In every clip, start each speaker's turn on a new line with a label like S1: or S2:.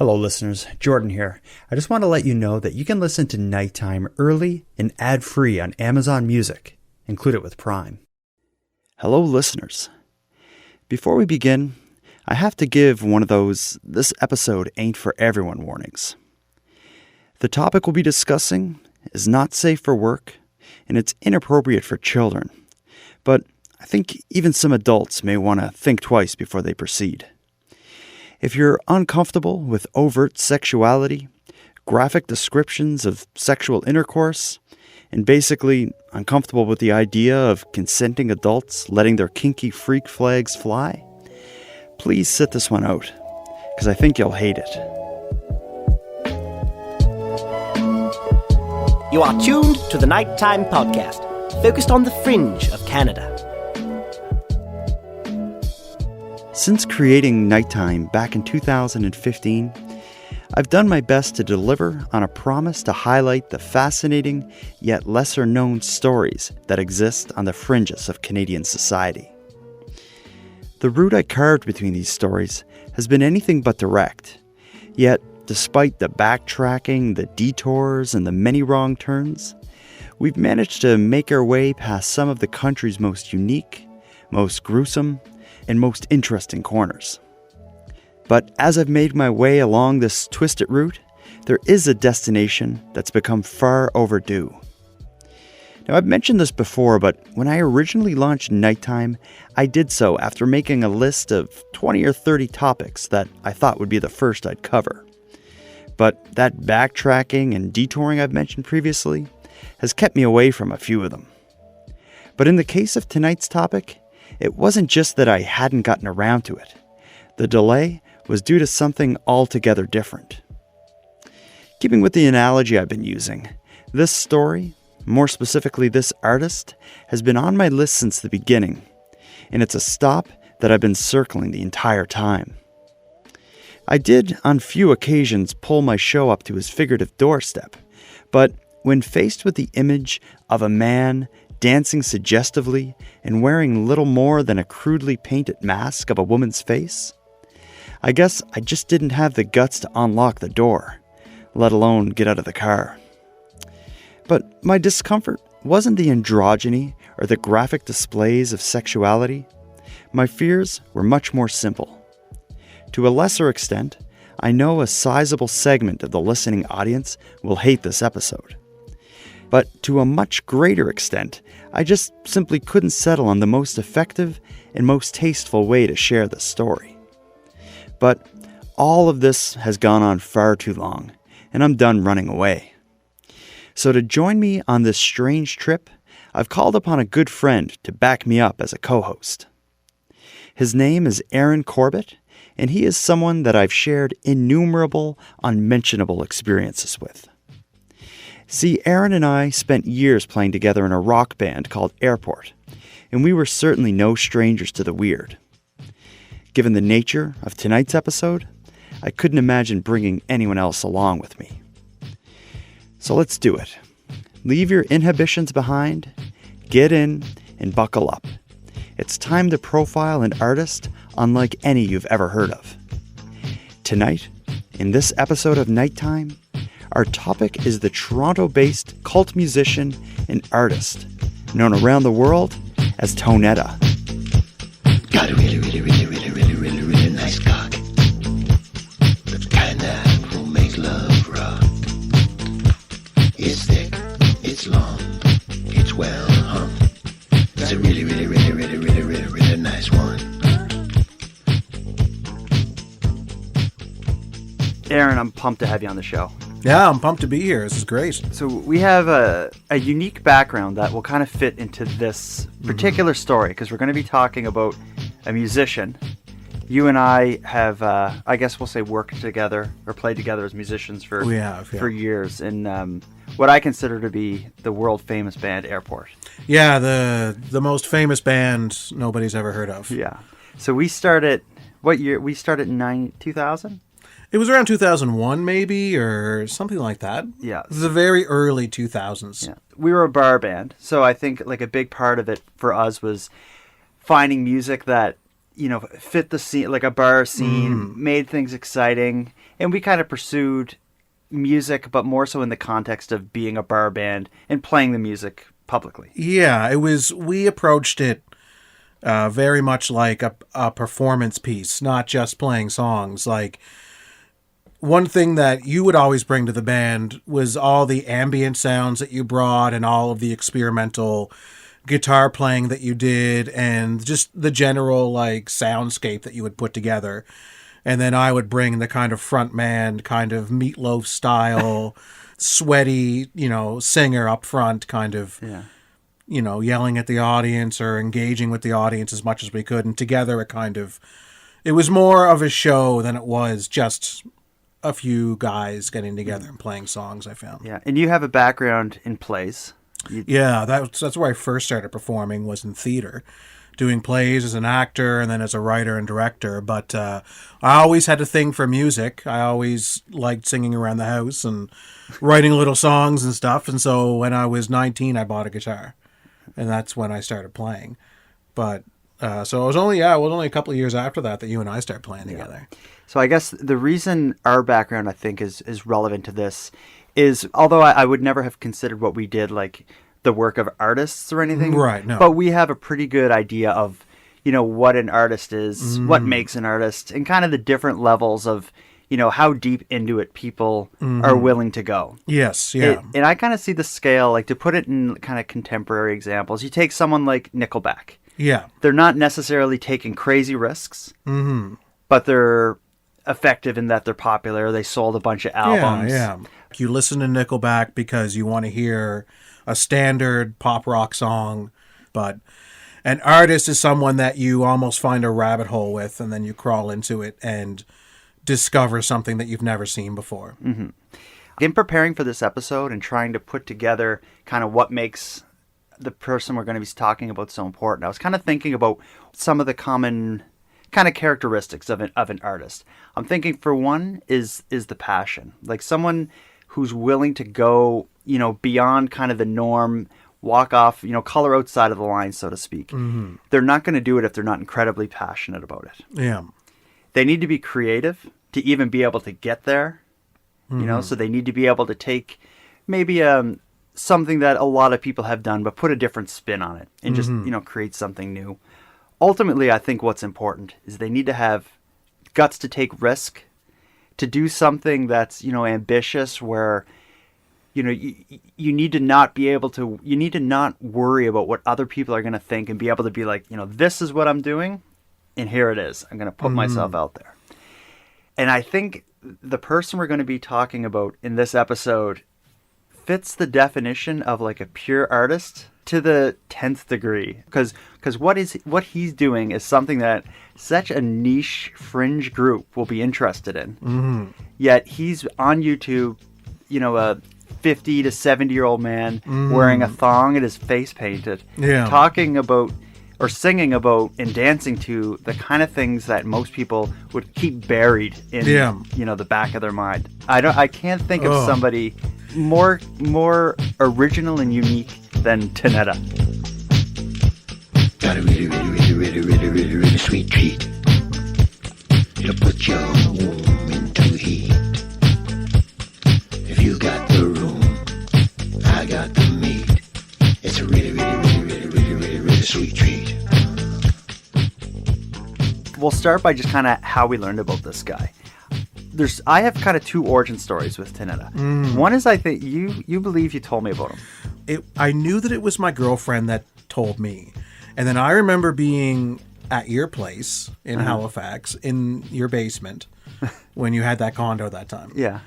S1: Hello listeners, Jordan here. I just want to let you know that you can listen to Nighttime early and ad-free on Amazon Music. Include it with Prime. Hello listeners. Before we begin, I have to give one of those "this episode ain't for everyone" warnings. The topic we'll be discussing is not safe for work, and it's inappropriate for children. But I think even some adults may want to think twice before they proceed. If you're uncomfortable with overt sexuality, graphic descriptions of sexual intercourse, and basically uncomfortable with the idea of consenting adults letting their kinky freak flags fly, please sit this one out, because I think you'll hate it.
S2: You are tuned to the Nighttime Podcast, focused on the fringe of Canada.
S1: Since creating Nighttime back in 2015, I've done my best to deliver on a promise to highlight the fascinating yet lesser-known stories that exist on the fringes of Canadian society. The route I carved between these stories has been anything but direct, yet despite the backtracking, the detours, and the many wrong turns, we've managed to make our way past some of the country's most unique, most gruesome, and most interesting corners. But as I've made my way along this twisted route, there is a destination that's become far overdue. Now, I've mentioned this before, but when I originally launched Nighttime, I did so after making a list of 20 or 30 topics that I thought would be the first I'd cover. But that backtracking and detouring I've mentioned previously has kept me away from a few of them. But in the case of tonight's topic, it wasn't just that I hadn't gotten around to it. The delay was due to something altogether different. Keeping with the analogy I've been using, this story, more specifically this artist, has been on my list since the beginning, and it's a stop that I've been circling the entire time. I did, on few occasions, pull my show up to his figurative doorstep, but when faced with the image of a man dancing suggestively and wearing little more than a crudely painted mask of a woman's face, I guess I just didn't have the guts to unlock the door, let alone get out of the car. But my discomfort wasn't the androgyny or the graphic displays of sexuality. My fears were much more simple. To a lesser extent, I know a sizable segment of the listening audience will hate this episode. But to a much greater extent, I just simply couldn't settle on the most effective and most tasteful way to share this story. But all of this has gone on far too long, and I'm done running away. So to join me on this strange trip, I've called upon a good friend to back me up as a co-host. His name is Aaron Corbett, and he is someone that I've shared innumerable, unmentionable experiences with. See, Aaron and I spent years playing together in a rock band called Airport, and we were certainly no strangers to the weird. Given the nature of tonight's episode, I couldn't imagine bringing anyone else along with me. So let's do it. Leave your inhibitions behind, get in, and buckle up. It's time to profile an artist unlike any you've ever heard of. Tonight, in this episode of Nighttime, our topic is the Toronto-based cult musician and artist, known around the world as Tonetta.
S3: Got a really nice cock. The kind that will make love rock. It's thick, it's long, it's well hung. It's a really nice one.
S1: Aaron, I'm pumped to have you on the show.
S4: Yeah, I'm pumped to be here. This is great.
S1: So we have a unique background that will kind of fit into this particular story, because we're going to be talking about a musician. You and I have, I guess we'll say, worked together or played together as musicians for years in what I consider to be the world-famous band Airport.
S4: Yeah, the most famous band nobody's ever heard of.
S1: Yeah. So we started, what year? We started in 2000?
S4: It was around 2001 maybe, or something like that.
S1: Yeah.
S4: The very early 2000s.
S1: Yeah. We were a bar band, so I think like a big part of it for us was finding music that fit the scene, like a bar scene, made things exciting. And we kind of pursued music, but more so in the context of being a bar band and playing the music publicly.
S4: Yeah, we approached it very much like a performance piece, not just playing songs. Like, one thing that you would always bring to the band was all the ambient sounds that you brought and all of the experimental guitar playing that you did and just the general like soundscape that you would put together. And then I would bring the kind of front man, kind of Meatloaf style, sweaty, singer up front, kind of, yelling at the audience or engaging with the audience as much as we could. And together it was more of a show than it was just a few guys getting together and playing songs, I found.
S1: Yeah, and you have a background in plays.
S4: Yeah, that's where I first started performing, was in theater, doing plays as an actor and then as a writer and director. But I always had a thing for music. I always liked singing around the house and writing little songs and stuff. And so when I was 19, I bought a guitar, and that's when I started playing. But so it was only a couple of years after that you and I started playing together.
S1: So I guess the reason our background, I think, is relevant to this is, although I would never have considered what we did like the work of artists or anything.
S4: Right, no.
S1: But we have a pretty good idea of, what an artist is, what makes an artist, and kind of the different levels of, how deep into it people are willing to go.
S4: Yes, yeah.
S1: And I kind of see the scale, like to put it in kind of contemporary examples. You take someone like Nickelback.
S4: Yeah.
S1: They're not necessarily taking crazy risks, but they're effective in that they're popular. They sold a bunch of albums.
S4: Yeah. You listen to Nickelback because you want to hear a standard pop rock song, but an artist is someone that you almost find a rabbit hole with, and then you crawl into it and discover something that you've never seen before.
S1: Mm-hmm. In preparing for this episode and trying to put together kind of what makes the person we're going to be talking about so important, I was kind of thinking about some of the common kind of characteristics of an artist. I'm thinking, for one, is the passion. Like someone who's willing to go, beyond kind of the norm, walk off, color outside of the line, so to speak. Mm-hmm. They're not going to do it if they're not incredibly passionate about it.
S4: Yeah.
S1: They need to be creative to even be able to get there, so they need to be able to take maybe something that a lot of people have done, but put a different spin on it and just, create something new. Ultimately, I think what's important is they need to have guts to take risk, to do something that's, ambitious, where, you need to not worry about what other people are going to think and be able to be like, this is what I'm doing and here it is. I'm going to put myself out there. And I think the person we're going to be talking about in this episode fits the definition of like a pure artist to the 10th degree, because what he's doing is something that such a niche fringe group will be interested in. Yet he's on YouTube, a 50 to 70-year-old man wearing a thong and his face painted, talking about or singing about and dancing to the kind of things that most people would keep buried in the back of their mind. I can't think of somebody more original and unique than Tonetta.
S3: Got a really sweet treat. It'll put your womb into heat. If you got the room, I got the meat. It's a really sweet treat.
S1: We'll start by just kind of how we learned about this guy. I have kind of two origin stories with Tonetta. One is, I think you believe you told me about him.
S4: I knew that it was my girlfriend that told me. And then I remember being at your place in Halifax, in your basement, when you had that condo that time.
S1: Yeah.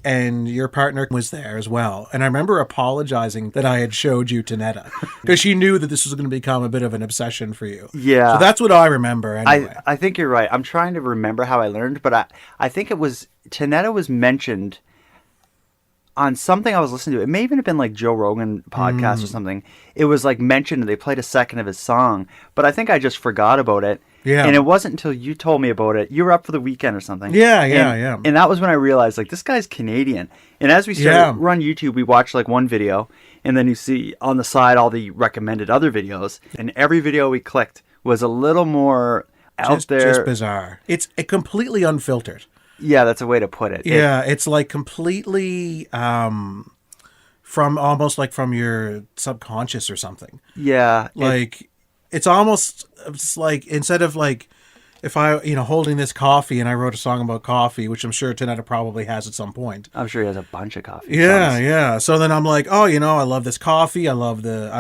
S4: And your partner was there as well. And I remember apologizing that I had showed you Tonetta, because she knew that this was going to become a bit of an obsession for you.
S1: Yeah.
S4: So that's what I remember anyway.
S1: I think you're right. I'm trying to remember how I learned, but I think Tonetta was mentioned on something I was listening to. It may even have been like Joe Rogan podcast or something. It was like mentioned, and they played a second of his song, but I think I just forgot about it.
S4: Yeah.
S1: And it wasn't until you told me about it. You were up for the weekend or something.
S4: Yeah.
S1: And that was when I realized, like, this guy's Canadian. And as we started run YouTube, we watched like one video, and then you see on the side all the recommended other videos. And every video we clicked was a little more out there.
S4: Just bizarre. It's completely unfiltered.
S1: Yeah, that's a way to put it.
S4: Yeah, it's like completely from almost like from your subconscious or something.
S1: Yeah.
S4: Like it's almost it's like instead of like if I, holding this coffee and I wrote a song about coffee, which I'm sure Tonetta probably has at some point.
S1: I'm sure he has a bunch of coffee.
S4: Yeah,
S1: songs.
S4: yeah. So then I'm like, oh, I love this coffee. I love the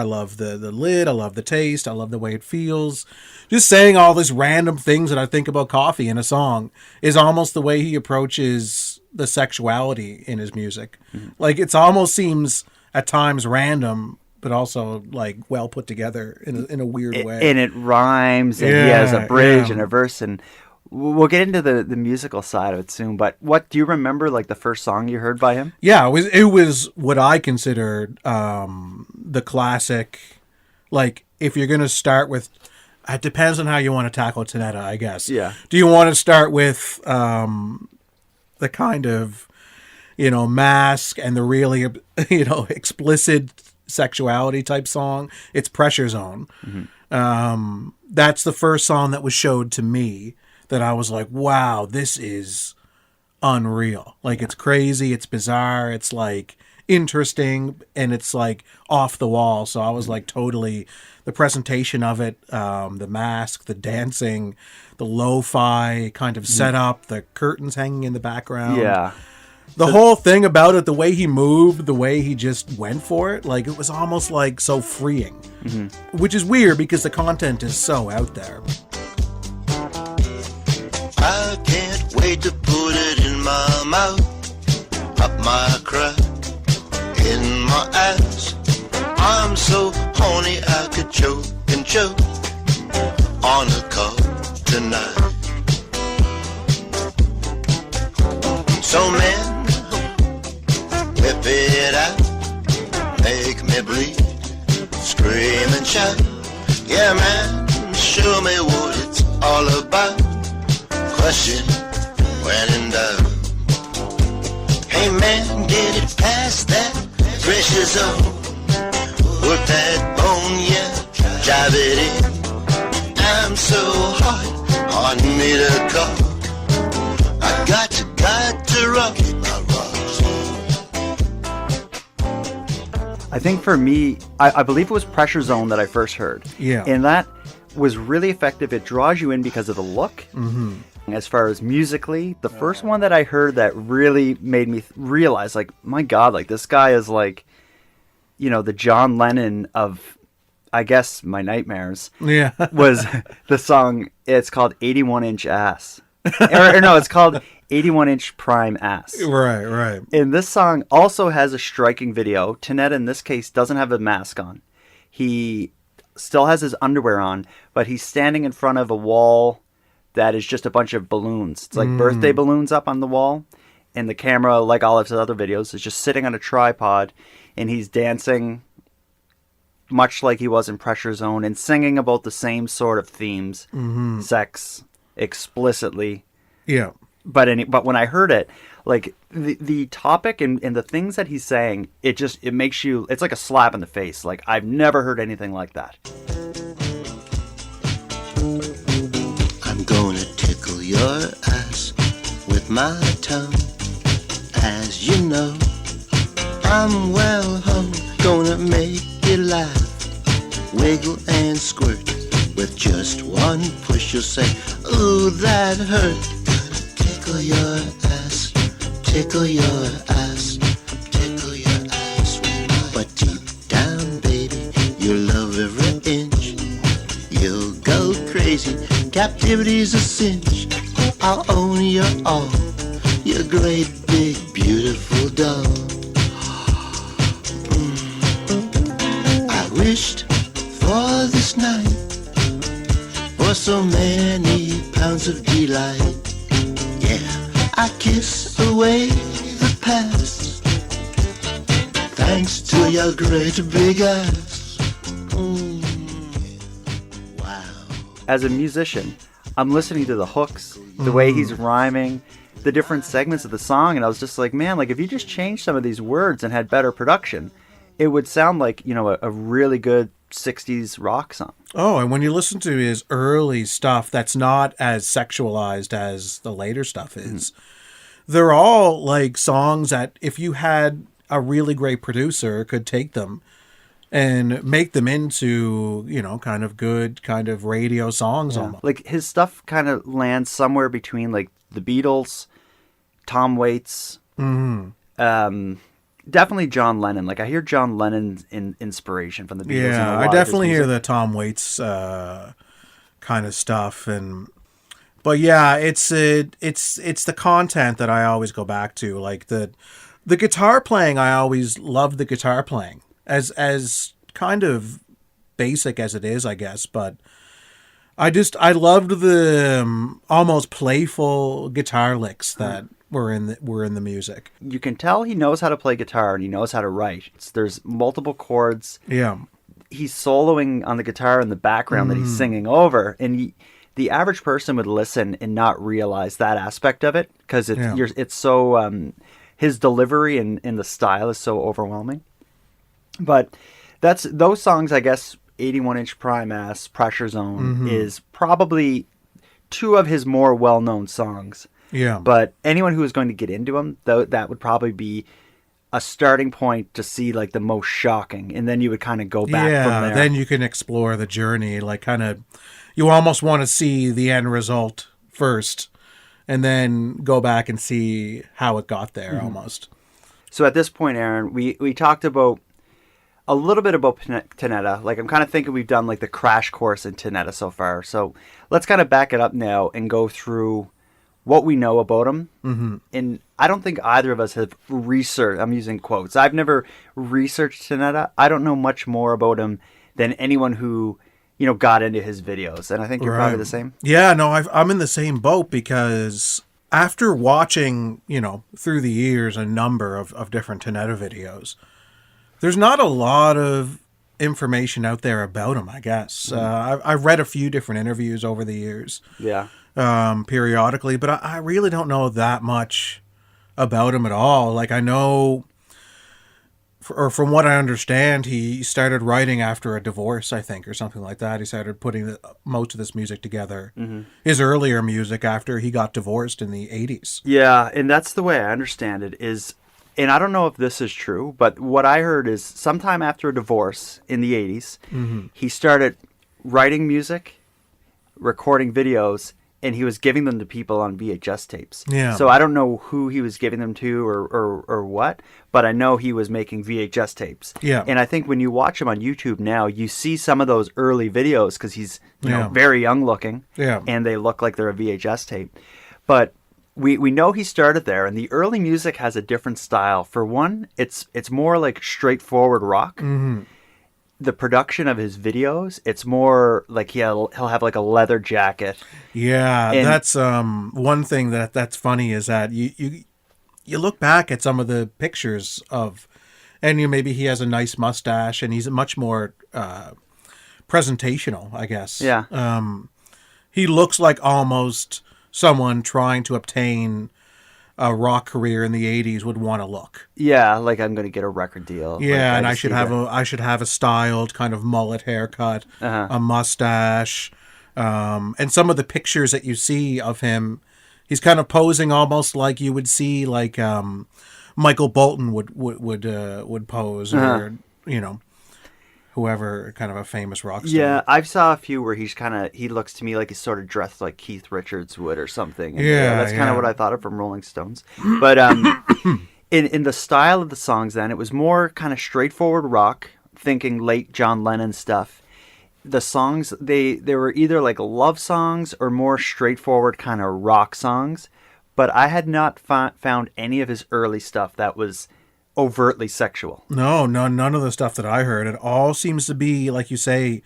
S4: lid. I love the taste. I love the way it feels. Just saying all these random things that I think about coffee in a song is almost the way he approaches the sexuality in his music. Mm-hmm. Like it's almost seems at times random, but also like well put together in a weird way.
S1: And it rhymes, and he has a bridge and a verse, and we'll get into the musical side of it soon. But what do you remember, like the first song you heard by him?
S4: Yeah, it was what I considered the classic. Like if you're gonna start with, it depends on how you want to tackle Tonetta, I guess.
S1: Yeah.
S4: Do you want to start with the kind of mask and the really explicit sexuality type song? It's Pressure Zone. Mm-hmm. That's the first song that was showed to me that I was like, wow, this is unreal. Like it's crazy, it's bizarre, it's like interesting, and it's like off the wall. So I was like totally, the presentation of it, the mask, the dancing, the lo-fi kind of setup, the curtains hanging in the background.
S1: Yeah.
S4: The whole thing about it, the way he moved, the way he just went for it, like it was almost like so freeing, which is weird because the content is so out there.
S3: I can't wait to put it in my mouth, up my crack, in my ass. I'm so horny I could choke and choke on a cup tonight. So man, whip it out, make me bleed, scream and shout. Yeah man, show me what it's all about. Question when in doubt. Hey man, get it past that pressure zone. Work that bone, yeah, drive it in. I'm so hard me to call. I got to rock my rocks.
S1: I think for me, I believe it was Pressure Zone that I first heard.
S4: Yeah.
S1: And that was really effective. It draws you in because of the look. Mm-hmm. As far as musically, the first one that I heard that really made me realize, like, my God, like, this guy is like, the John Lennon of, I guess, my nightmares.
S4: Yeah.
S1: Was the song, it's called 81-Inch Ass. or no, it's called 81-Inch Prime Ass.
S4: Right, right.
S1: And this song also has a striking video. Tonetta, in this case, doesn't have a mask on. He still has his underwear on, but he's standing in front of a wall that is just a bunch of balloons. It's like birthday balloons up on the wall. And the camera, like all of his other videos, is just sitting on a tripod. And he's dancing much like he was in Pressure Zone and singing about the same sort of themes. Mm-hmm. Sex, explicitly.
S4: Yeah.
S1: But when I heard it, like the topic and the things that he's saying, it makes you, it's like a slap in the face. Like I've never heard anything like that.
S3: I'm gonna tickle your ass with my tongue. As you know, I'm well hung. Gonna make you laugh, wiggle and squirt. With just one push you'll say, ooh, that hurt. Gonna tickle your ass, tickle your ass, tickle your ass with my. But deep down, baby, you'll love every inch. You'll go crazy, captivity's a cinch. I'll own your all, your great big beautiful doll. I wished for this night, for so many pounds of delight. Yeah, I kiss away the past, thanks to your great big ass. Wow.
S1: As a musician, I'm listening to the hooks, the way he's rhyming, the different segments of the song, and I was just like, man, like if you just changed some of these words and had better production, it would sound like, a really good 60s rock song.
S4: Oh, and when you listen to his early stuff that's not as sexualized as the later stuff is, they're all like songs that if you had a really great producer could take them and make them into, kind of good kind of radio songs almost.
S1: Like his stuff kind of lands somewhere between like the Beatles, Tom Waits, definitely John Lennon. Like I hear John Lennon's inspiration from the Beatles.
S4: Yeah, I definitely hear the Tom Waits kind of stuff, but yeah, it's the content that I always go back to. Like the guitar playing, I always loved the guitar playing as kind of basic as it is, I guess, but I loved the almost playful guitar licks that were in the music.
S1: You can tell he knows how to play guitar and he knows how to write. There's multiple chords.
S4: Yeah.
S1: He's soloing on the guitar in the background that he's singing over, and the average person would listen and not realize that aspect of it because it's so his delivery and the style is so overwhelming. But that's those songs, I guess. 81-inch Primass, Pressure Zone is probably two of his more well-known songs.
S4: Yeah.
S1: But anyone who is going to get into him, that would probably be a starting point to see like the most shocking, and then you would kind of go back from there.
S4: Then you can explore the journey, like kind of, you almost want to see the end result first, and then go back and see how it got there almost.
S1: So at this point, Aaron, we talked about a little bit about Tonetta. Like I'm kind of thinking we've done like the crash course in Tonetta so far. So let's kind of back it up now and go through what we know about him. And I don't think either of us have researched, I'm using quotes, I've never researched Tonetta. I don't know much more about him than anyone who, got into his videos. And I think you're probably the same.
S4: Yeah, no, I'm in the same boat because after watching, through the years, a number of different Tonetta videos, there's not a lot of information out there about him, I guess. I've read a few different interviews over the years.
S1: Yeah.
S4: Periodically, but I really don't know that much about him at all. Like I know, or from what I understand, he started writing after a divorce, I think, or something like that. He started putting most of this music together, his earlier music, after he got divorced in the 80s.
S1: Yeah, and that's the way I understand it is, and I don't know if this is true, but what I heard is sometime after a divorce in the 80s, he started writing music, recording videos, and he was giving them to people on VHS tapes.
S4: Yeah.
S1: So I don't know who he was giving them to or what, but I know he was making VHS tapes.
S4: Yeah.
S1: And I think when you watch him on YouTube now, you see some of those early videos because he's very young looking.
S4: Yeah.
S1: And they look like they're a VHS tape. But we know he started there, and the early music has a different style. For one, it's more like straightforward rock. The production of his videos, it's more like he'll have like a leather jacket.
S4: Yeah, and that's one thing that's funny is that you look back at some of the pictures of, and maybe he has a nice mustache and he's much more presentational, I guess.
S1: Yeah.
S4: He looks like almost someone trying to obtain a rock career in the 80s would want to look.
S1: Yeah, like I'm going to get a record deal.
S4: Yeah,
S1: like,
S4: and I should have a styled kind of mullet haircut, a mustache, and some of the pictures that you see of him, he's kind of posing almost like you would see like Michael Bolton would pose, or whoever, kind of a famous rock star.
S1: Yeah, I saw a few where he looks to me like he's sort of dressed like Keith Richards would or something. And that's kind of what I thought of from Rolling Stones. But in the style of the songs then, it was more kind of straightforward rock, thinking late John Lennon stuff. The songs, they were either like love songs or more straightforward kind of rock songs. But I had not found any of his early stuff that was overtly sexual.
S4: No, none of the stuff that I heard. It all seems to be, like you say,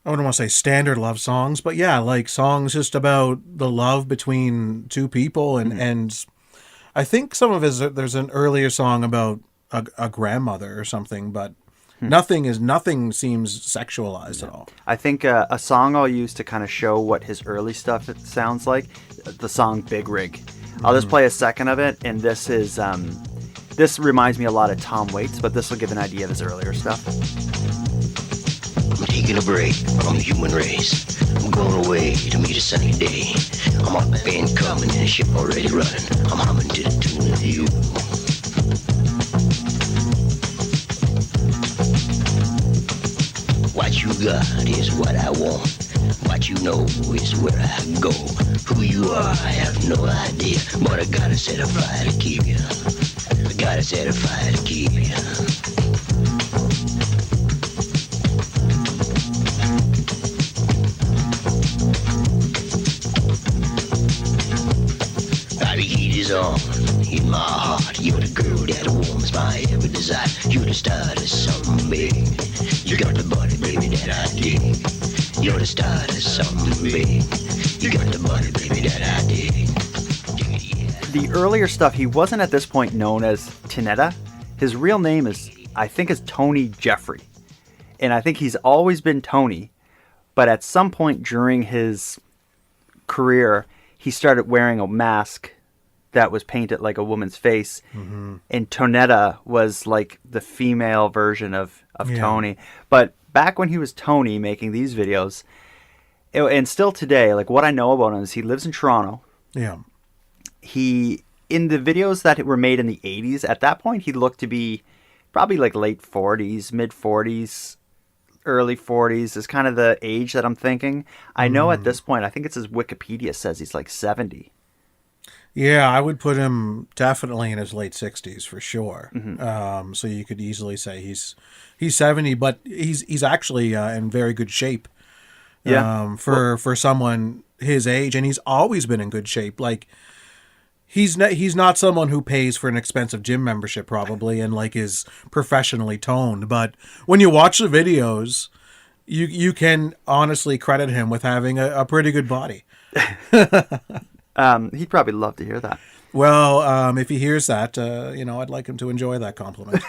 S4: I wouldn't want to say standard love songs, but yeah, like songs just about the love between two people. And I think some of there's an earlier song about a grandmother or something, but nothing seems sexualized at all. I
S1: think a song I'll use to kind of show what his early stuff sounds like, the song Big Rig. I'll just play a second of it, and this is this reminds me a lot of Tom Waits, but this will give an idea of his earlier stuff.
S3: taking a break from the human race. I'm going away to meet a sunny day. I'm on the band coming and a ship already running. I'm humming to the tune of you. What you got is what I want. What you know is where I go. Who you are, I have no idea. But I gotta set a fire to keep you. I gotta set a fire to keep you. The heat is on in my heart. You're the girl that warms my every desire. You're the star of something big. You got the body, baby, that I dig. You're the star of something big. You got the body, baby, that I dig.
S1: The earlier stuff, he wasn't at this point known as Tonetta. His real name is Tony Jeffrey. And I think he's always been Tony. But at some point during his career, he started wearing a mask that was painted like a woman's face. Mm-hmm. And Tonetta was like the female version of Tony. But back when he was Tony making these videos, and still today, like what I know about him is he lives in Toronto.
S4: Yeah.
S1: He, in the videos that were made in the 80s, at that point, he looked to be probably like late 40s, mid 40s, early 40s is kind of the age that I'm thinking. I know at this point, I think it's his Wikipedia says he's like 70.
S4: Yeah, I would put him definitely in his late 60s for sure.
S1: Mm-hmm.
S4: So you could easily say he's 70, but he's actually in very good shape.
S1: Yeah.
S4: For someone his age, and he's always been in good shape. Like he's not someone who pays for an expensive gym membership probably and like is professionally toned, but when you watch the videos, you can honestly credit him with having a pretty good body.
S1: He'd probably love to hear that.
S4: Well, if he hears that, I'd like him to enjoy that compliment.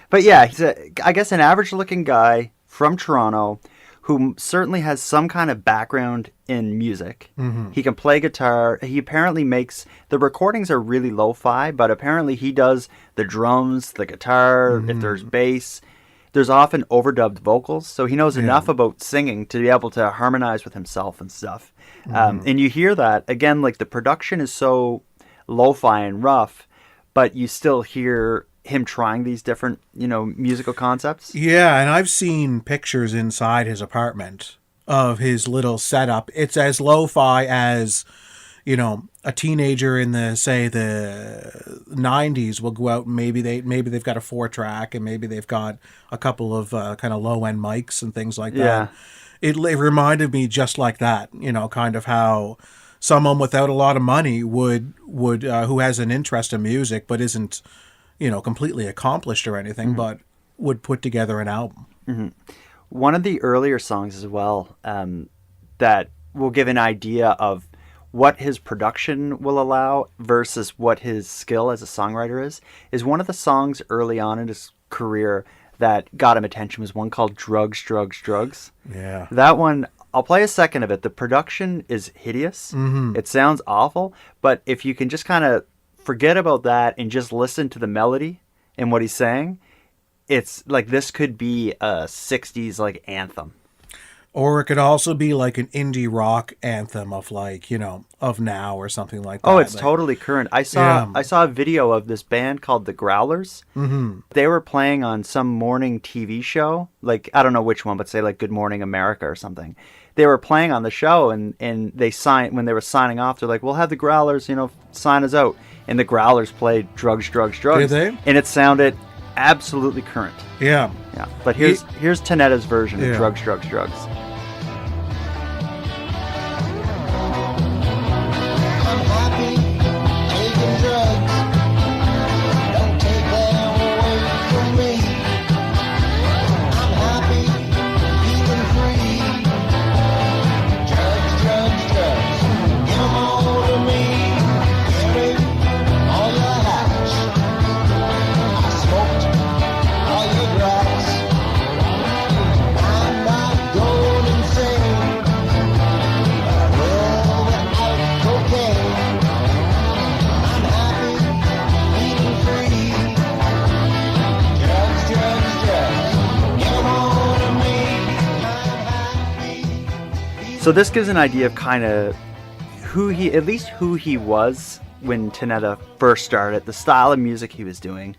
S1: But yeah, he's I guess an average-looking guy from Toronto who certainly has some kind of background in music. Mm-hmm. He can play guitar. He apparently makes... The recordings are really lo-fi, but apparently he does the drums, the guitar, if there's bass. There's often overdubbed vocals, so he knows enough about singing to be able to harmonize with himself and stuff. And you hear that, again, like the production is so lo-fi and rough, but you still hear him trying these different, musical concepts.
S4: Yeah, and I've seen pictures inside his apartment of his little setup. It's as lo-fi as, a teenager in the 90s will go out and maybe they've got a 4-track and maybe they've got a couple of kind of low-end mics and things like that.
S1: Yeah.
S4: It reminded me just like that, kind of how someone without a lot of money would who has an interest in music but isn't, completely accomplished or anything, but would put together an album.
S1: Mm-hmm. One of the earlier songs as well that will give an idea of what his production will allow versus what his skill as a songwriter is one of the songs early on in his career that got him attention was one called Drugs, Drugs, Drugs.
S4: Yeah.
S1: That one, I'll play a second of it. The production is hideous. Mm-hmm. It sounds awful, but if you can just kind of forget about that and just listen to the melody and what he's saying, it's like this could be a 60s like anthem.
S4: Or it could also be like an indie rock anthem of like, of now or something like that.
S1: Oh, it's totally current. I saw a video of this band called The Growlers. Mm-hmm. They were playing on some morning TV show, like I don't know which one, but say like Good Morning America or something. They were playing on the show and they signed when they were signing off. They're like, "We'll have the Growlers, sign us out." And the Growlers played Drugs, Drugs, Drugs.
S4: Did they?
S1: And it sounded absolutely current.
S4: Yeah.
S1: Yeah. But here's Tonetta's version of Drugs, Drugs, Drugs.
S3: I'm not going
S1: So this gives an idea of kind of who he was when Tonetta first started, the style of music he was doing.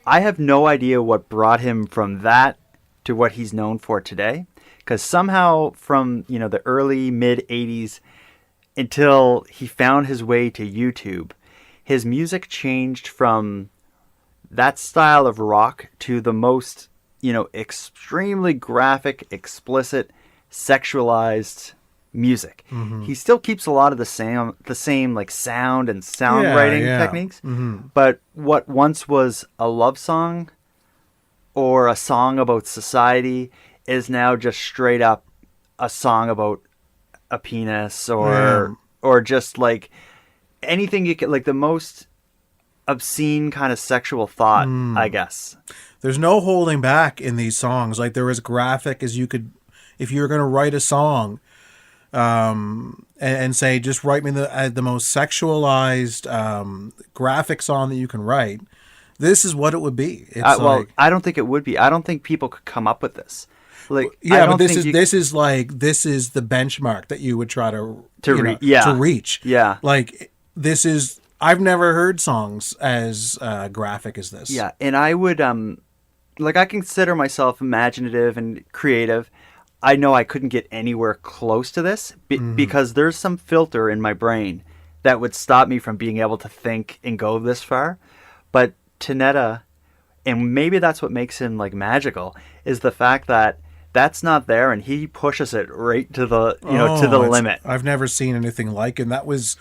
S1: I have no idea what brought him from that to what he's known for today, because somehow from the early mid 80s until he found his way to YouTube, his music changed from that style of rock to the most extremely graphic, explicit, sexualized music. Mm-hmm. He still keeps a lot of the same like sound and sound writing techniques, but what once was a love song or a song about society is now just straight up a song about a penis or just like anything you could, like the most obscene kind of sexual thought, I guess.
S4: There's no holding back in these songs. Like they're as graphic as you could, if you were going to write a song, and say, just write me the most sexualized graphic song that you can write. This is what it would be. It's
S1: well, I don't think it would be. I don't think people could come up with this. Like,
S4: but this is the benchmark that you would try to reach.
S1: Yeah,
S4: like this is. I've never heard songs as graphic as this.
S1: Yeah, and I would I consider myself imaginative and creative. I know I couldn't get anywhere close to this because there's some filter in my brain that would stop me from being able to think and go this far. But Tonetta, and maybe that's what makes him like magical, is the fact that that's not there and he pushes it right to the to the limit.
S4: I've never seen anything like it. And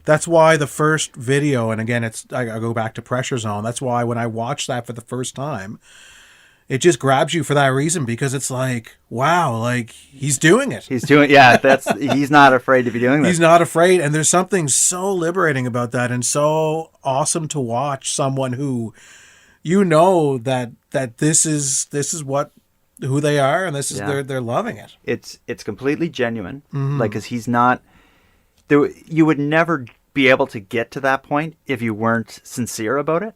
S4: that's why the first video, and again I go back to Pressure Zone. That's why when I watched that for the first time, it just grabs you for that reason, because it's like, wow, like he's doing it.
S1: He's not afraid to be doing this.
S4: He's not afraid. And there's something so liberating about that and so awesome to watch someone who, that this is who they are, and this is they're loving it.
S1: It's completely genuine. Like, cause he's not, you would never be able to get to that point if you weren't sincere about it.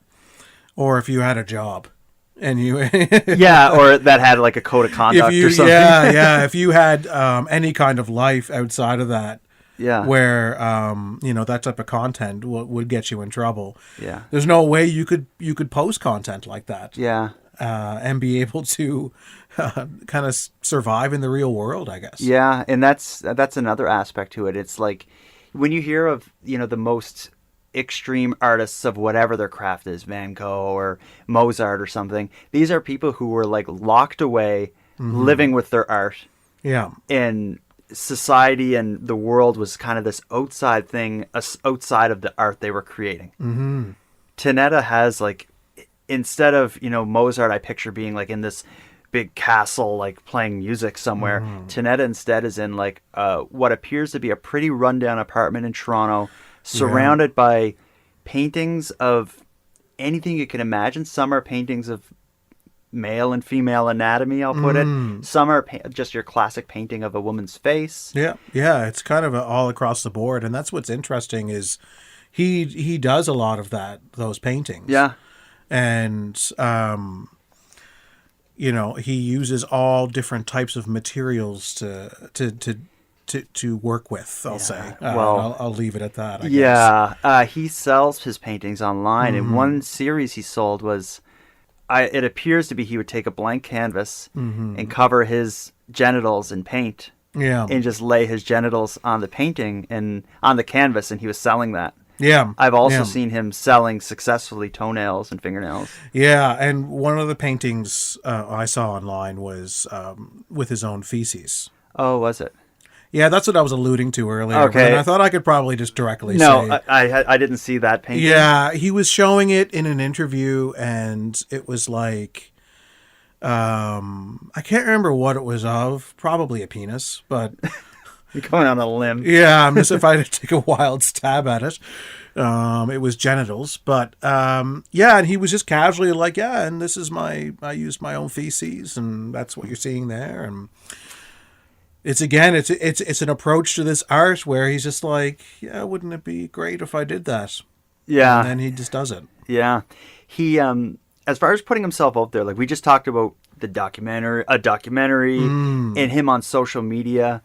S4: Or if you had a job. And you or
S1: that had like a code of conduct or something.
S4: If you had any kind of life outside of that, where that type of content would get you in trouble. There's no way you could post content like that. And be able to kind of survive in the real world, I guess.
S1: Yeah, and that's another aspect to it. It's like when you hear of the most extreme artists of whatever their craft is, Van Gogh or Mozart or something, these are people who were like locked away, living with their art. And society and the world was kind of this outside thing, outside of the art they were creating. Tonetta has like, instead of Mozart, I picture being like in this big castle, like playing music somewhere. Tonetta instead is in like what appears to be a pretty rundown apartment in Toronto, surrounded by paintings of anything you can imagine. Some are paintings of male and female anatomy, I'll put it. Some are just your classic painting of a woman's face.
S4: It's kind of all across the board, and that's what's interesting is he does a lot of those paintings. And he uses all different types of materials to work with, I'll say. I'll leave it at that, I guess.
S1: He sells his paintings online, and one series he sold was, it appears to be he would take a blank canvas and cover his genitals in paint and just lay his genitals on the painting and on the canvas, and he was selling that. I've also seen him selling successfully toenails and fingernails.
S4: And one of the paintings I saw online was with his own feces.
S1: Oh, was it?
S4: Yeah, that's what I was alluding to earlier.
S1: Okay.
S4: And I thought I could probably just directly say.
S1: No, I didn't see that painting.
S4: Yeah, he was showing it in an interview, and it was like, I can't remember what it was of. Probably a penis, but...
S1: You're going on a limb.
S4: Yeah, I'm just, if I had to take a wild stab at it, it was genitals. But, and he was just casually like, and this is I used my own feces, and that's what you're seeing there, and... It's an approach to this art where he's just like, wouldn't it be great if I did that? And then he just does it.
S1: He, as far as putting himself out there, like we just talked about a documentary and him on social media.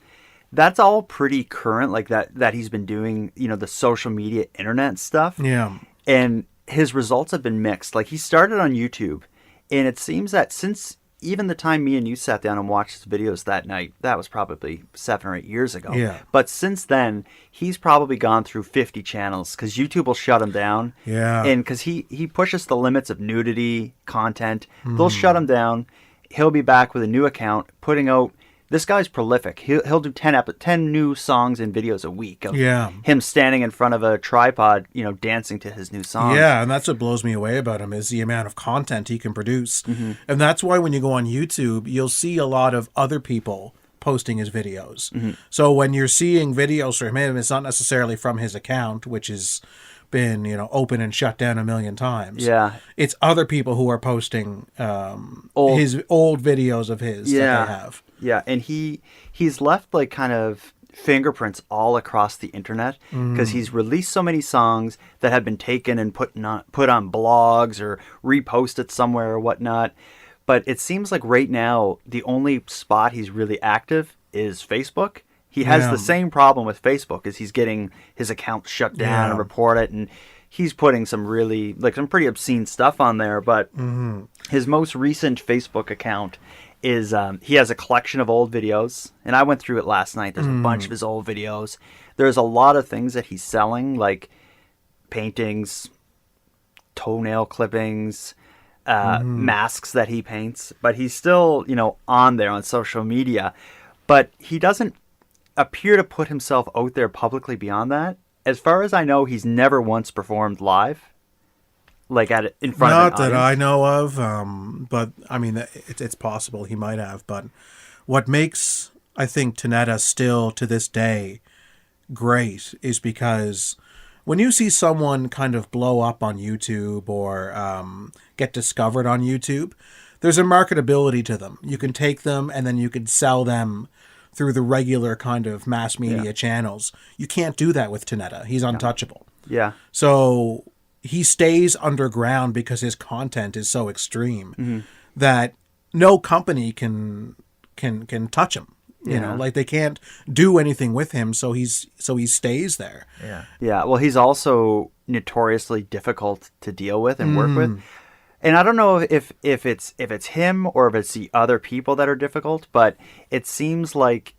S1: that's all pretty current, like that he's been doing, the social media internet stuff.
S4: Yeah.
S1: And his results have been mixed. Like, he started on YouTube, and it seems that since even the time me and you sat down and watched his videos that night, that was probably 7 or 8 years ago.
S4: Yeah.
S1: But since then, he's probably gone through 50 channels because YouTube will shut him down.
S4: Yeah.
S1: And because he pushes the limits of nudity content, they'll shut him down. He'll be back with a new account, putting out. This guy's prolific. He'll do 10 new songs and videos a week of him standing in front of a tripod, dancing to his new songs.
S4: Yeah, and that's what blows me away about him is the amount of content he can produce.
S1: Mm-hmm.
S4: And that's why when you go on YouTube, you'll see a lot of other people posting his videos.
S1: Mm-hmm.
S4: So when you're seeing videos from him, it's not necessarily from his account, which has been, open and shut down a million times.
S1: Yeah.
S4: It's other people who are posting his old videos of his that they have.
S1: Yeah, and he's left like kind of fingerprints all across the internet because he's released so many songs that have been taken and put on blogs or reposted somewhere or whatnot. But it seems like right now the only spot he's really active is Facebook. He has the same problem with Facebook as he's getting his account shut down and reported, and he's putting some pretty obscene stuff on there. But his most recent Facebook account is he has a collection of old videos, and I went through it last night. There's a bunch of his old videos. There's a lot of things that he's selling, like paintings, toenail clippings, masks that he paints, but he's still on there on social media, but he doesn't appear to put himself out there publicly beyond that. As far as I know, he's never once performed live. Like in front of an audience.
S4: Not that I know of, but I mean, it's possible he might have. But what makes, I think, Tonetta still to this day great is because when you see someone kind of blow up on YouTube or get discovered on YouTube, there's a marketability to them. You can take them and then you can sell them through the regular kind of mass media channels. You can't do that with Tonetta. He's untouchable.
S1: Yeah.
S4: So he stays underground because his content is so extreme that no company can touch him. You know, like they can't do anything with him, so he stays there.
S1: Yeah. Yeah. Well, he's also notoriously difficult to deal with and work with. And I don't know if it's him or if it's the other people that are difficult, but it seems like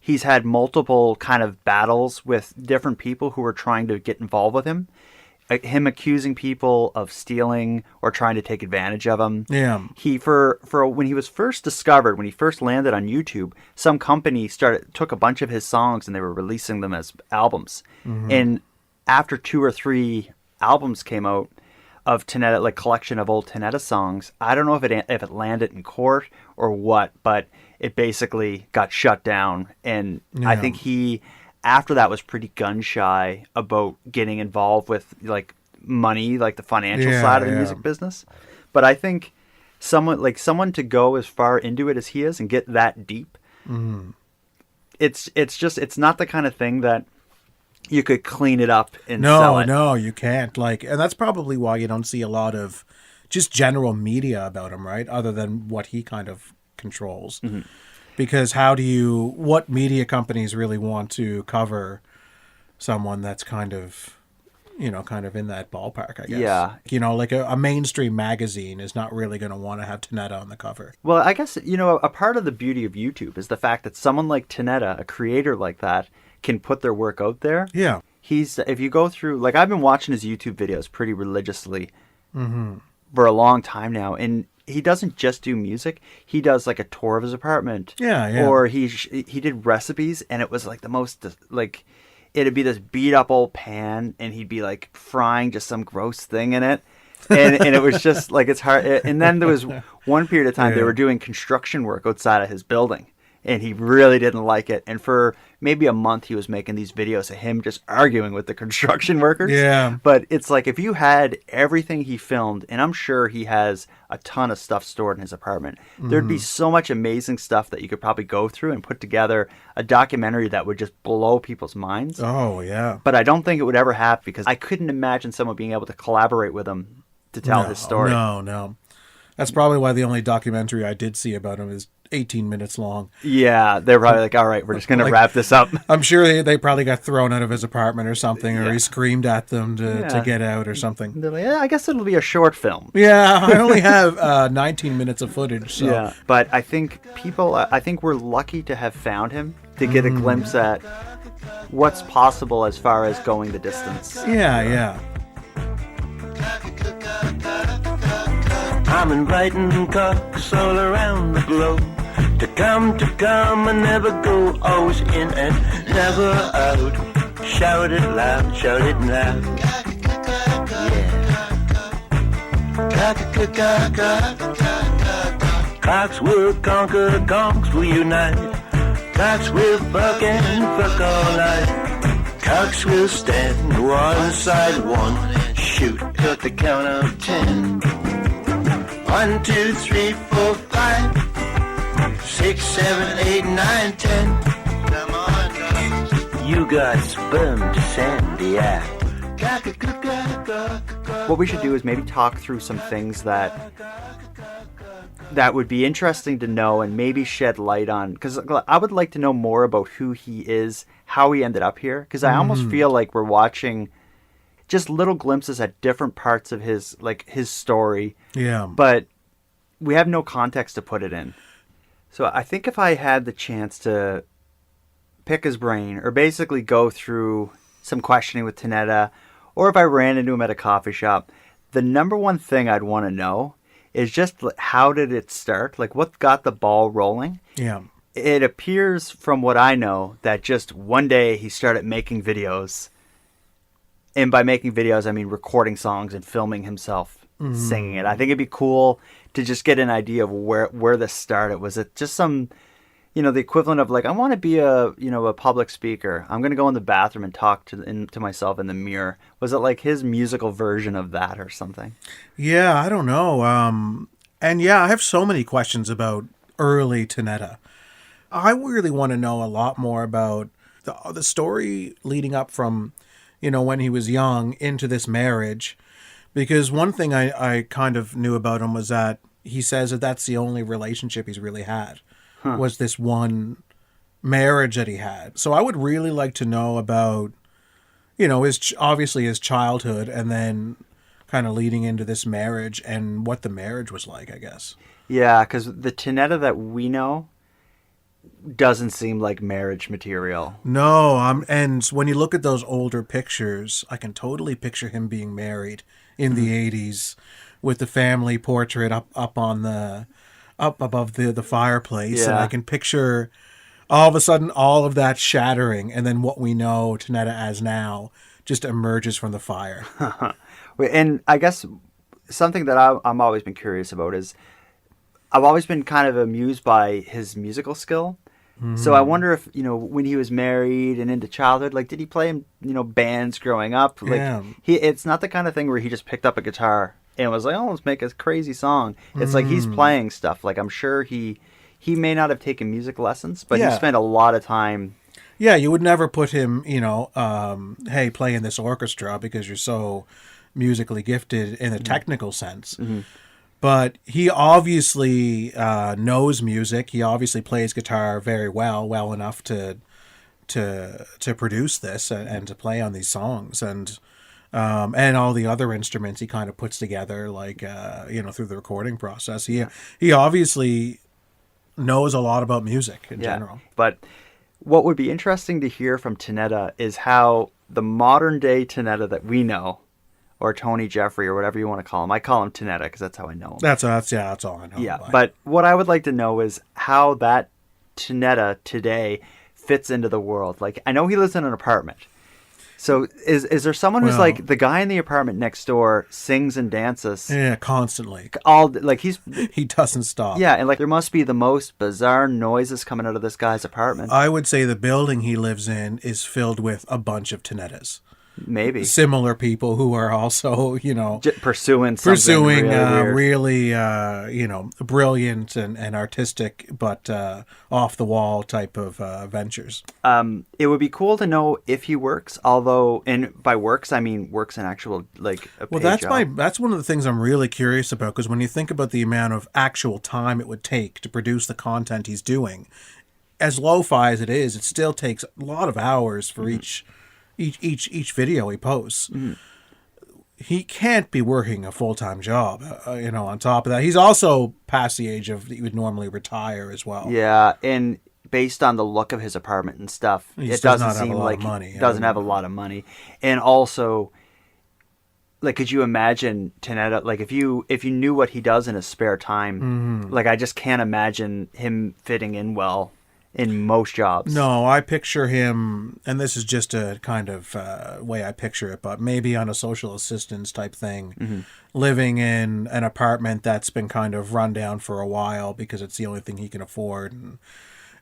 S1: he's had multiple kind of battles with different people who are trying to get involved with him. Him accusing people of stealing or trying to take advantage of him.
S4: Yeah.
S1: He for when he was first discovered, when he first landed on YouTube, some company took a bunch of his songs and they were releasing them as albums. And after 2 or 3 albums came out of Tonetta, like collection of old Tonetta songs, I don't know if it landed in court or what, but it basically got shut down. And I think he, after that, was pretty gun shy about getting involved with like money, like the financial side of the music business. But I think someone to go as far into it as he is and get that deep, it's not the kind of thing that you could clean it up and sell it.
S4: No, you can't. And that's probably why you don't see a lot of just general media about him, right? Other than what he kind of controls. Because what media companies really want to cover someone that's kind of in that ballpark, I guess.
S1: Yeah.
S4: Like a mainstream magazine is not really going to want to have Tonetta on the cover.
S1: Well, I guess, a part of the beauty of YouTube is the fact that someone like Tonetta, a creator like that, can put their work out there.
S4: Yeah.
S1: If you go through, I've been watching his YouTube videos pretty religiously for a long time now, and he doesn't just do music. He does like a tour of his apartment.
S4: Yeah.
S1: Or he did recipes, and it was like the most it'd be this beat up old pan, and he'd be like frying just some gross thing in it, and it was just like it's hard. And then there was one period of time they were doing construction work outside of his building, and he really didn't like it. And for maybe a month, he was making these videos of him just arguing with the construction workers.
S4: Yeah.
S1: But it's like if you had everything he filmed, and I'm sure he has a ton of stuff stored in his apartment, there'd be so much amazing stuff that you could probably go through and put together a documentary that would just blow people's minds.
S4: Oh, yeah.
S1: But I don't think it would ever happen because I couldn't imagine someone being able to collaborate with him to tell his story.
S4: No. That's probably why the only documentary I did see about him is 18 minutes long.
S1: Yeah, they're probably like, all right, we're just going to wrap this up.
S4: I'm sure they probably got thrown out of his apartment or something, or he screamed at them to get out or something.
S1: They're like, yeah, I guess it'll be a short film.
S4: Yeah, I only have 19 minutes of footage. So.
S1: Yeah, but I think we're lucky to have found him to get a glimpse at what's possible as far as going the distance.
S4: Yeah.
S3: I'm inviting cocks all around the globe to come and never go, always in and never out. Shout it loud, shout it loud. Yeah. Cocks will conquer, conks will unite. Cocks will fuck and fuck all night. Cocks will stand one side one, shoot at the count of 10. 1, 2, 3, 4, 5, 6, 7, 8, 9, 10. Come on, you got sperm to send, yeah.
S1: What we should do is maybe talk through some things that would be interesting to know and maybe shed light on, because I would like to know more about who he is, how he ended up here, because I almost feel like we're watching just little glimpses at different parts of his story.
S4: Yeah.
S1: But we have no context to put it in. So I think if I had the chance to pick his brain or basically go through some questioning with Tonetta, or if I ran into him at a coffee shop, the number one thing I'd want to know is just how did it start? Like, what got the ball rolling?
S4: Yeah.
S1: It appears from what I know that just one day he started making videos. And by making videos, I mean recording songs and filming himself singing it. I think it'd be cool to just get an idea of where this started. Was it just some, the equivalent of like, I want to be a public speaker. I'm going to go in the bathroom and talk to myself in the mirror. Was it like his musical version of that or something?
S4: Yeah, I don't know. And yeah, I have so many questions about early Tonetta. I really want to know a lot more about the story leading up from, when he was young into this marriage. Because one thing I kind of knew about him was that he says that that's the only relationship he's really had, was this one marriage that he had. So I would really like to know about, obviously his childhood and then kind of leading into this marriage and what the marriage was like, I guess.
S1: Yeah, because the Tonetta that we know doesn't seem like marriage material.
S4: No, and when you look at those older pictures, I can totally picture him being married in the 80s with the family portrait up above the fireplace.
S1: Yeah.
S4: And I can picture all of a sudden all of that shattering, and then what we know Tonetta as now just emerges from the fire.
S1: And I guess something that I'm always been curious about is I've always been kind of amused by his musical skill. So I wonder if, when he was married and into childhood, like, did he play in, bands growing up? Like,
S4: Yeah.
S1: It's not the kind of thing where he just picked up a guitar and was like, oh, let's make a crazy song. It's like he's playing stuff. Like, I'm sure he may not have taken music lessons, but he spent a lot of time.
S4: Yeah, you would never put him, hey, play in this orchestra because you're so musically gifted in a technical sense. Mm-hmm. But he obviously knows music. He obviously plays guitar very well enough to produce this and to play on these songs, and all the other instruments he kind of puts together, like through the recording process. He obviously knows a lot about music in general.
S1: But what would be interesting to hear from Tonetta is how the modern day Tonetta that we know, or Tony Jeffrey, or whatever you want to call him. I call him Tonetta because that's how I know him.
S4: That's all I know.
S1: Yeah, but what I would like to know is how that Tonetta today fits into the world. Like, I know he lives in an apartment. So is there someone who's like the guy in the apartment next door sings and dances?
S4: Yeah, constantly.
S1: He
S4: doesn't stop.
S1: Yeah, and like there must be the most bizarre noises coming out of this guy's apartment.
S4: I would say the building he lives in is filled with a bunch of Tonettas.
S1: Maybe
S4: similar people who are also,
S1: pursuing something
S4: really brilliant and artistic, but off the wall type of ventures.
S1: It would be cool to know if he works, although, and by works I mean works in actual a paid job.
S4: That's one of the things I'm really curious about, because when you think about the amount of actual time it would take to produce the content he's doing, as lo-fi as it is, it still takes a lot of hours for each video he posts. He can't be working a full-time job, on top of that. He's also past the age of he would normally retire as well.
S1: Yeah, and based on the look of his apartment and stuff, it doesn't seem like he doesn't have a lot of money. And also, like, could you imagine Tonetta, like, if you knew what he does in his spare time, like, I just can't imagine him fitting in well in most jobs.
S4: No, I picture him, and this is just a kind of way I picture it, but maybe on a social assistance type thing, living in an apartment that's been kind of run down for a while because it's the only thing he can afford.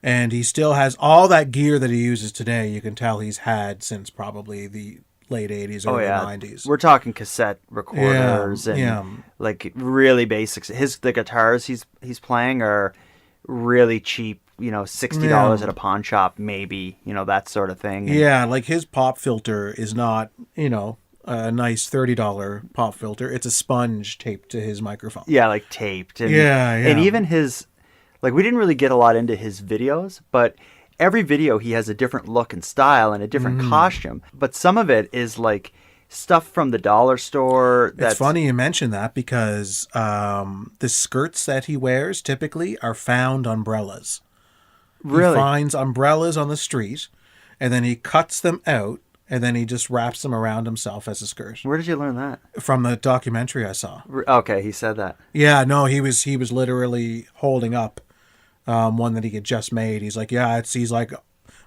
S4: And he still has all that gear that he uses today. You can tell he's had since probably the late 80s, early 90s.
S1: We're talking cassette recorders and like really basics. The guitars he's playing are really cheap, $60 at a pawn shop, maybe, that sort of thing. And
S4: like his pop filter is not, a nice $30 pop filter. It's a sponge taped to his microphone.
S1: Yeah, like taped. And,
S4: and
S1: even his, like, we didn't really get a lot into his videos, but every video he has a different look and style and a different costume. But some of it is like stuff from the dollar store.
S4: It's funny you mention that, because the skirts that he wears typically are found umbrellas.
S1: Really?
S4: He finds umbrellas on the street, and then he cuts them out, and then he just wraps them around himself as a skirt.
S1: Where did you learn that?
S4: From the documentary I saw.
S1: Okay, he said that.
S4: Yeah, no, he was literally holding up one that he had just made. He's like, he's like,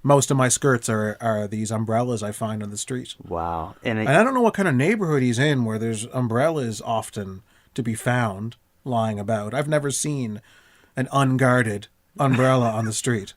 S4: most of my skirts are these umbrellas I find on the street.
S1: Wow.
S4: And I don't know what kind of neighborhood he's in where there's umbrellas often to be found lying about. I've never seen an unguarded umbrella on the street.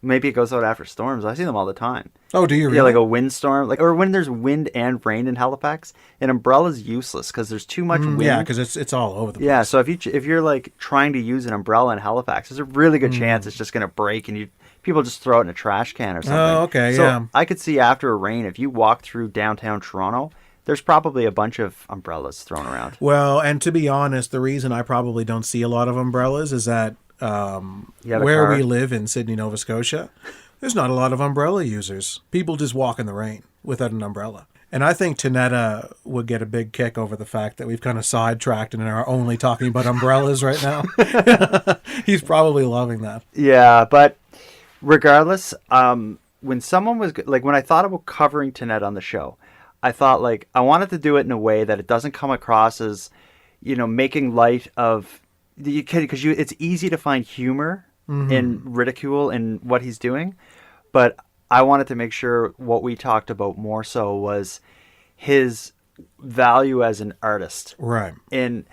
S1: Maybe it goes out after storms. I see them all the time.
S4: Oh, do you really?
S1: Yeah, like a windstorm, or when there's wind and rain in Halifax, an umbrella's useless because there's too much wind.
S4: Yeah, because it's all over the place.
S1: Yeah, so if you're like trying to use an umbrella in Halifax, there's a really good chance it's just going to break, and people just throw it in a trash can or something.
S4: Oh, okay,
S1: so I could see after a rain, if you walk through downtown Toronto, there's probably a bunch of umbrellas thrown around.
S4: Well, and to be honest, the reason I probably don't see a lot of umbrellas is that where we live in Sydney, Nova Scotia, there's not a lot of umbrella users. People just walk in the rain without an umbrella. And I think Tonetta would get a big kick over the fact that we've kind of sidetracked and are only talking about umbrellas right now. He's probably loving that.
S1: Yeah, but regardless, when someone was like, when I thought about covering Tonetta on the show, I thought like I wanted to do it in a way that it doesn't come across as, making light of because it's easy to find humor and ridicule in what he's doing, but I wanted to make sure what we talked about more so was his value as an artist.
S4: Right.
S1: And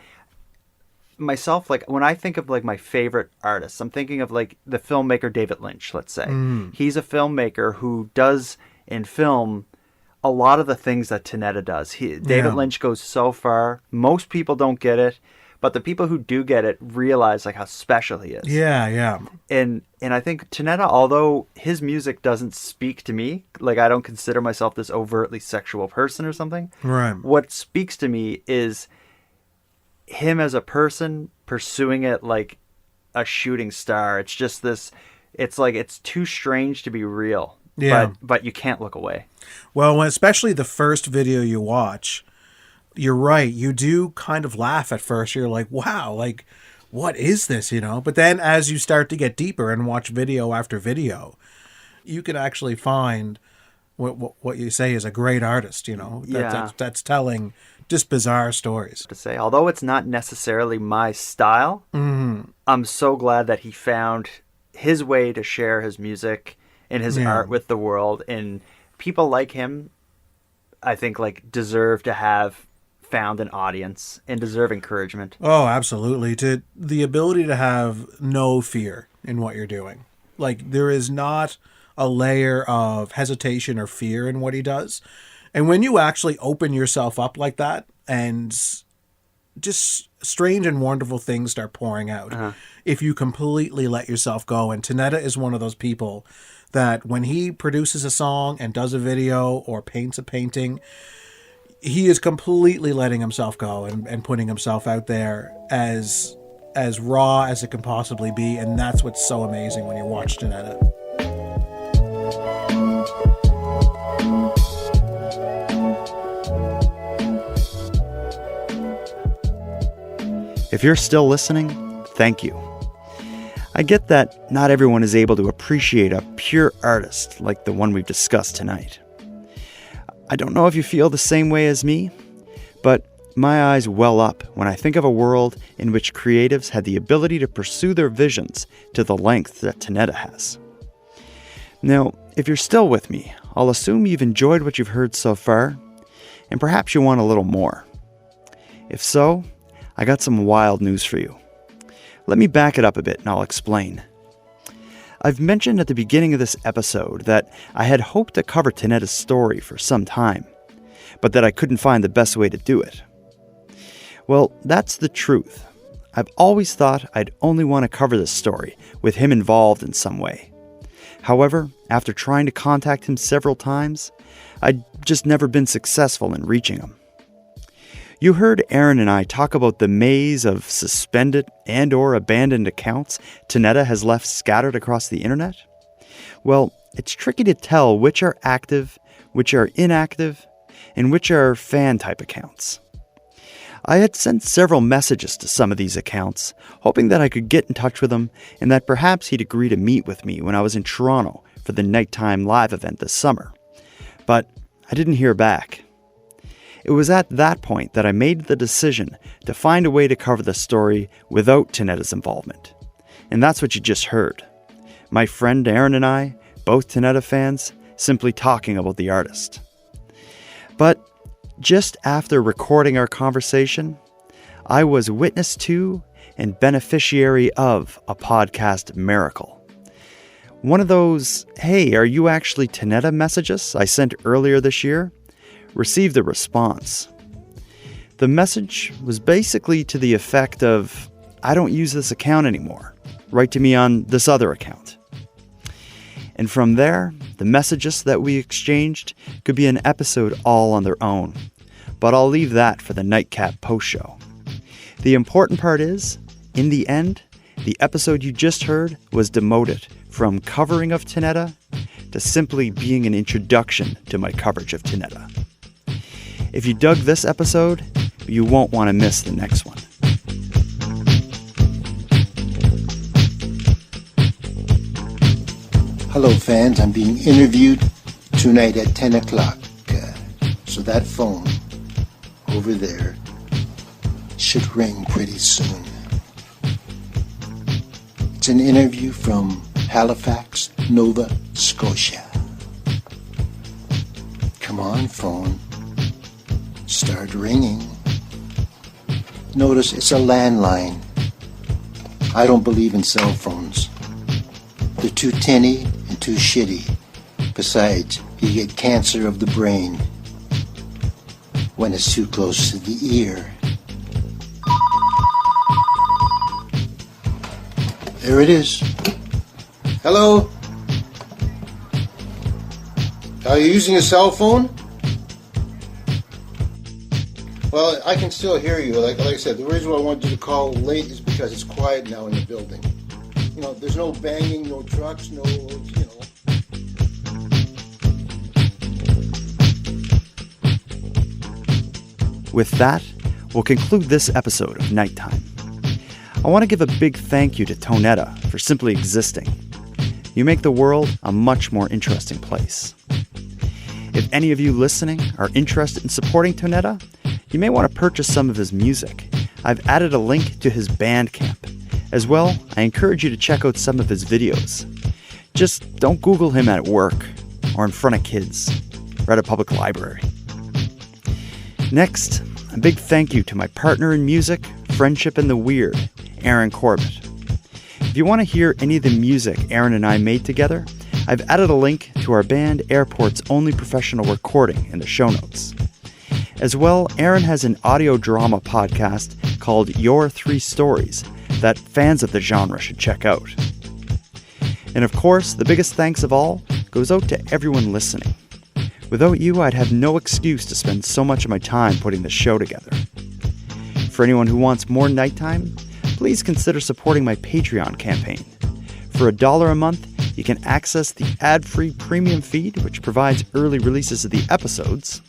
S1: myself, like when I think of like my favorite artists, I'm thinking of like the filmmaker David Lynch, let's say. He's a filmmaker who does in film a lot of the things that Tonetta does. David Lynch goes so far. Most people don't get it. But the people who do get it realize like how special he is.
S4: Yeah.
S1: And I think Tonetta, although his music doesn't speak to me, like I don't consider myself this overtly sexual person or something.
S4: Right.
S1: What speaks to me is him as a person pursuing it like a shooting star. It's just this, it's like, it's too strange to be real.
S4: Yeah.
S1: But you can't look away.
S4: Well, especially the first video you watch, you're right. You do kind of laugh at first. You're like, wow, like, what is this, But then as you start to get deeper and watch video after video, you can actually find what you say is a great artist, that's telling just bizarre stories.
S1: To say, although it's not necessarily my style, I'm so glad that he found his way to share his music and his art with the world. And people like him, I think, like, deserve to have found an audience and deserve encouragement.
S4: Oh, absolutely. To the ability to have no fear in what you're doing. Like, there is not a layer of hesitation or fear in what he does. And when you actually open yourself up like that and just strange and wonderful things start pouring out, if you completely let yourself go. And Tonetta is one of those people that when he produces a song and does a video or paints a painting, he is completely letting himself go and putting himself out there as raw as it can possibly be. And that's what's so amazing when you watch Tonetta.
S1: If you're still listening, thank you. I get that not everyone is able to appreciate a pure artist like the one we've discussed tonight. I don't know if you feel the same way as me, but my eyes well up when I think of a world in which creatives had the ability to pursue their visions to the length that Tonetta has. Now, if you're still with me, I'll assume you've enjoyed what you've heard so far, and perhaps you want a little more. If so, I got some wild news for you. Let me back it up a bit and I'll explain. I've mentioned at the beginning of this episode that I had hoped to cover Tonetta's story for some time, but that I couldn't find the best way to do it. Well, that's the truth. I've always thought I'd only want to cover this story with him involved in some way. However, after trying to contact him several times, I'd just never been successful in reaching him. You heard Aaron and I talk about the maze of suspended and or abandoned accounts Tonetta has left scattered across the internet? Well, it's tricky to tell which are active, which are inactive, and which are fan-type accounts. I had sent several messages to some of these accounts, hoping that I could get in touch with him and that perhaps he'd agree to meet with me when I was in Toronto for the Nighttime Live event this summer. But I didn't hear back. It was at that point that I made the decision to find a way to cover the story without Tonetta's involvement. And that's what you just heard. My friend Aaron and I, both Tonetta fans, simply talking about the artist. But just after recording our conversation, I was witness to and beneficiary of a podcast miracle. One of those, "Hey, are you actually Tonetta" messages I sent earlier this year received a response. The message was basically to the effect of, "I don't use this account anymore. Write to me on this other account." And from there, the messages that we exchanged could be an episode all on their own, but I'll leave that for the Nightcap post show. The important part is, in the end, the episode you just heard was demoted from covering of Tonetta to simply being an introduction to my coverage of Tonetta. If you dug this episode, you won't want to miss the next one.
S3: Hello, fans. I'm being interviewed tonight at 10 o'clock. So that phone over there should ring pretty soon. It's an interview from Halifax, Nova Scotia. Come on, phone. Start ringing. Notice it's a landline. I don't believe in cell phones. They're too tinny and too shitty. Besides, you get cancer of the brain when it's too close to the ear. There it is. Hello? Are you using a cell phone? Well, I can still hear you. Like I said, the reason why I wanted you to call late is because it's quiet now in the building. You know, there's no banging, no trucks, no, you know.
S1: With that, we'll conclude this episode of Nighttime. I want to give a big thank you to Tonetta for simply existing. You make the world a much more interesting place. If any of you listening are interested in supporting Tonetta, you may want to purchase some of his music. I've added a link to his Bandcamp. As well, I encourage you to check out some of his videos. Just don't Google him at work, or in front of kids, or at a public library. Next, a big thank you to my partner in music, friendship, and the weird, Aaron Corbett. If you want to hear any of the music Aaron and I made together, I've added a link to our band Airport's only professional recording in the show notes. As well, Aaron has an audio drama podcast called Your 3 Stories that fans of the genre should check out. And of course, the biggest thanks of all goes out to everyone listening. Without you, I'd have no excuse to spend so much of my time putting the show together. For anyone who wants more nighttime, please consider supporting my Patreon campaign. For $1 a month, you can access the ad-free premium feed, which provides early releases of the episodes.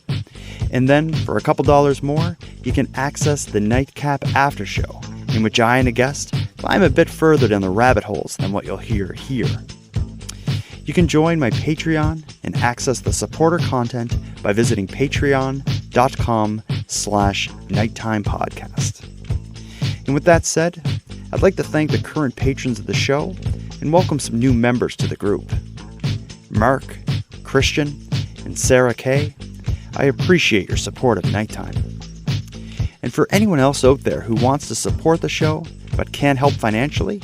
S1: And then, for a couple dollars more, you can access the Nightcap After Show, in which I and a guest climb a bit further down the rabbit holes than what you'll hear here. You can join my Patreon and access the supporter content by visiting patreon.com/nighttimepodcast. And with that said, I'd like to thank the current patrons of the show and welcome some new members to the group. Mark, Christian, and Sarah Kay, I appreciate your support of Nighttime. And for anyone else out there who wants to support the show but can't help financially,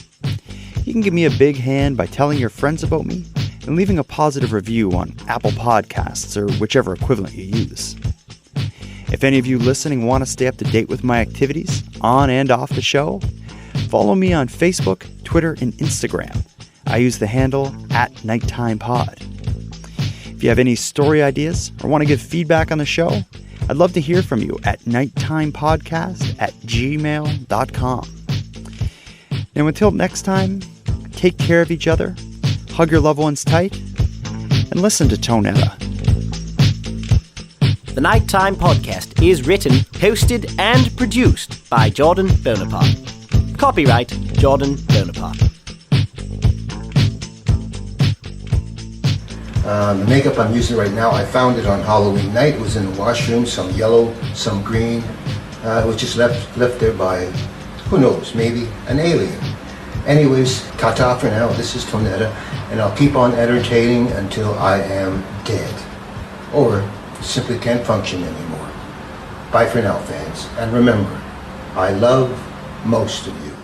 S1: you can give me a big hand by telling your friends about me and leaving a positive review on Apple Podcasts or whichever equivalent you use. If any of you listening want to stay up to date with my activities on and off the show, follow me on Facebook, Twitter, and Instagram. I use the handle @NighttimePod. If you have any story ideas or want to give feedback on the show, I'd love to hear from you at nighttimepodcast@gmail.com. Now until next time, take care of each other, hug your loved ones tight, and listen to Tonetta.
S2: The Nighttime Podcast is written, hosted, and produced by Jordan Bonaparte. Copyright Jordan Bonaparte.
S3: The makeup I'm using right now, I found it on Halloween night. It was in the washroom, some yellow, some green. It was just left there by, who knows, maybe an alien. Anyways, ta-ta for now. This is Tonetta, and I'll keep on entertaining until I am dead. Or simply can't function anymore. Bye for now, fans. And remember, I love most of you.